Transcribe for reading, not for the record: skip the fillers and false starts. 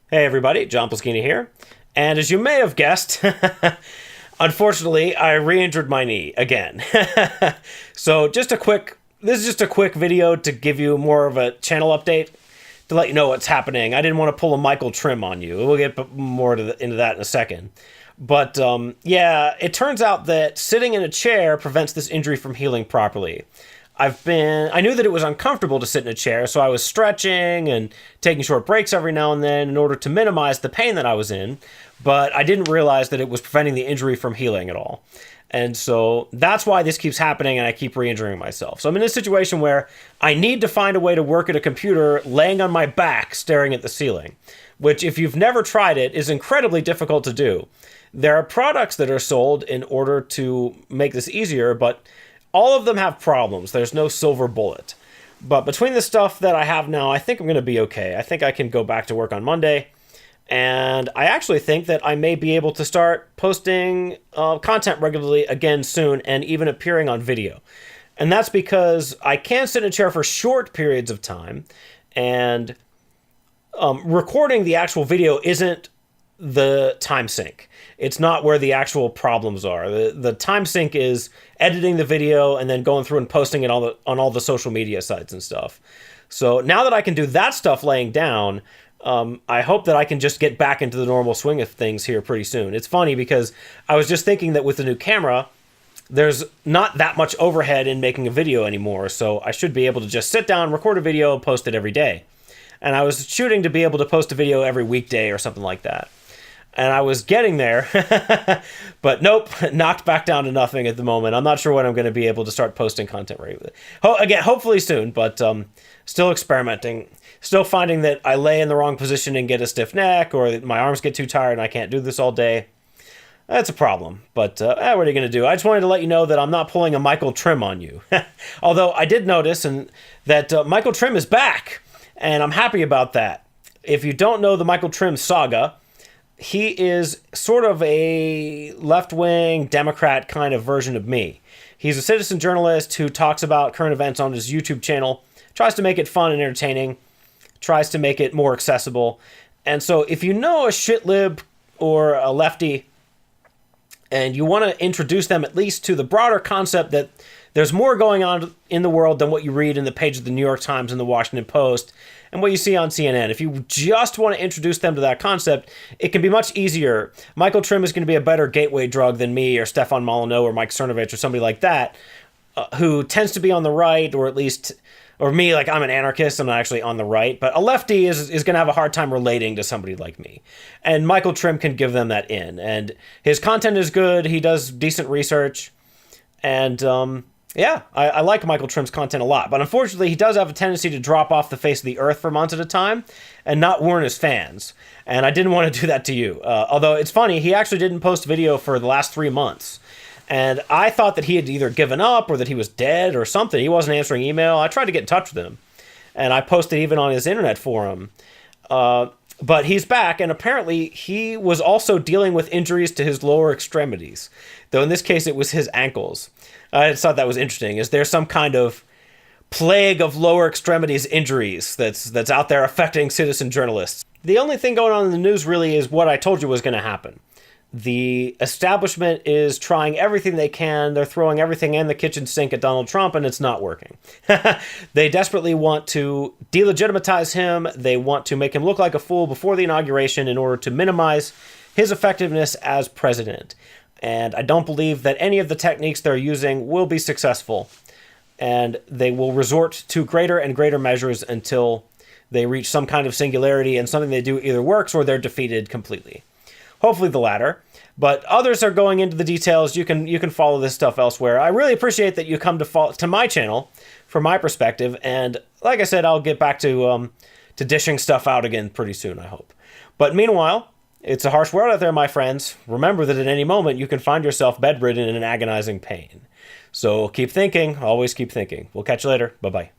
Hey everybody, John Ploskina here. And as you may have guessed, unfortunately, I re-injured my knee again. So this is just a quick video to give you more of a channel update, to let you know what's happening. I didn't want to pull a Michael Trimm on you. We'll get more into that in a second. But yeah, it turns out that sitting in a chair prevents this injury from healing properly. I knew that it was uncomfortable to sit in a chair, so I was stretching and taking short breaks every now and then in order to minimize the pain that I was in, but I didn't realize that it was preventing the injury from healing at all. And so that's why this keeps happening and I keep re-injuring myself. So I'm in a situation where I need to find a way to work at a computer laying on my back staring at the ceiling, which if you've never tried it is incredibly difficult to do. There are products that are sold in order to make this easier, but all of them have problems. There's no silver bullet. But between the stuff that I have now, I think I'm going to be okay. I think I can go back to work on Monday. And I actually think that I may be able to start posting content regularly again soon and even appearing on video. And that's because I can sit in a chair for short periods of time. And recording the actual video isn't the time sink. It's not where the actual problems are. The time sink is editing the video and then going through and posting it on all the social media sites and stuff. So now that I can do that stuff laying down, I hope that I can just get back into the normal swing of things here pretty soon. It's funny because I was just thinking that with the new camera, there's not that much overhead in making a video anymore, so I should be able to just sit down, record a video, and post it every day. And I was shooting to be able to post a video every weekday or something like that. And I was getting there, but nope, knocked back down to nothing at the moment. I'm not sure when I'm going to be able to start posting content regularly. Again, hopefully soon, but still experimenting. Still finding that I lay in the wrong position and get a stiff neck, or that my arms get too tired and I can't do this all day. That's a problem, but what are you going to do? I just wanted to let you know that I'm not pulling a Michael Trimm on you. Although I did notice that Michael Trimm is back, and I'm happy about that. If you don't know the Michael Trimm saga, he is sort of a left-wing Democrat kind of version of me. He's a citizen journalist who talks about current events on his YouTube channel, tries to make it fun and entertaining, tries to make it more accessible. And so if you know a shitlib or a lefty and you want to introduce them at least to the broader concept that there's more going on in the world than what you read in the page of the New York Times and the Washington Post and what you see on CNN. If you just want to introduce them to that concept, it can be much easier. Michael Trimm is going to be a better gateway drug than me or Stefan Molyneux or Mike Cernovich or somebody like that, who tends to be on the right, or at least, or me, like I'm an anarchist, I'm not actually on the right, but a lefty is going to have a hard time relating to somebody like me. And Michael Trimm can give them that in. And his content is good, he does decent research, and yeah, I like Michael Trimm's content a lot, but unfortunately he does have a tendency to drop off the face of the earth for months at a time and not warn his fans. And I didn't want to do that to you. Although it's funny, he actually didn't post video for the last 3 months. And I thought that he had either given up or that he was dead or something. He wasn't answering email. I tried to get in touch with him. And I posted even on his internet forum. But he's back, and apparently he was also dealing with injuries to his lower extremities. Though in this case it was his ankles. I just thought that was interesting. Is there some kind of plague of lower extremities injuries that's out there affecting citizen journalists? The only thing going on in the news really is what I told you was going to happen. The establishment is trying everything they can. They're throwing everything in the kitchen sink at Donald Trump, and it's not working. They desperately want to delegitimize him. They want to make him look like a fool before the inauguration in order to minimize his effectiveness as president. And I don't believe that any of the techniques they're using will be successful. And they will resort to greater and greater measures until they reach some kind of singularity and something they do either works or they're defeated completely. Hopefully the latter. But others are going into the details. You can follow this stuff elsewhere. I really appreciate that you come to my channel from my perspective. And like I said, I'll get back to dishing stuff out again pretty soon, I hope. But meanwhile, it's a harsh world out there, my friends. Remember that at any moment you can find yourself bedridden in an agonizing pain. So keep thinking. Always keep thinking. We'll catch you later. Bye-bye.